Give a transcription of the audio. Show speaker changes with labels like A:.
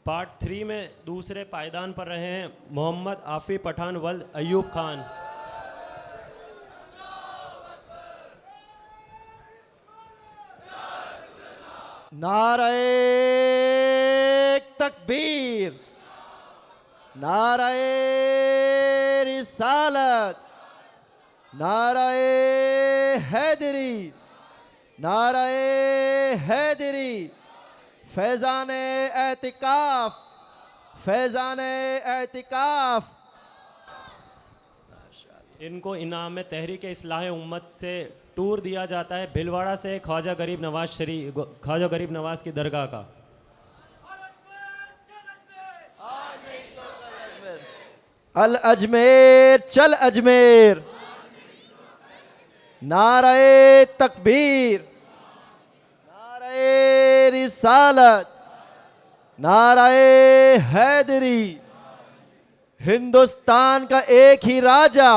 A: Part 3 में दूसरे पायदान पर रहे हैं मोहम्मद आफी पठान वल्द अयूब खान।
B: नारे तकबीर, नारे रिसालत, नारे हैदरी, नारे हैदरी, फैजान एतिकाफ, फैजान एतिकाफ।
A: इनको इनाम में तहरीक इस्लाह उम्मत से टूर दिया जाता है भिलवाड़ा से ख्वाजा गरीब नवाज की दरगाह का।
B: अल अजमेर चल अजमेर, नारे तकबीर, नारे रिसालत, नारे हैदरी। हिंदुस्तान का एक ही राजा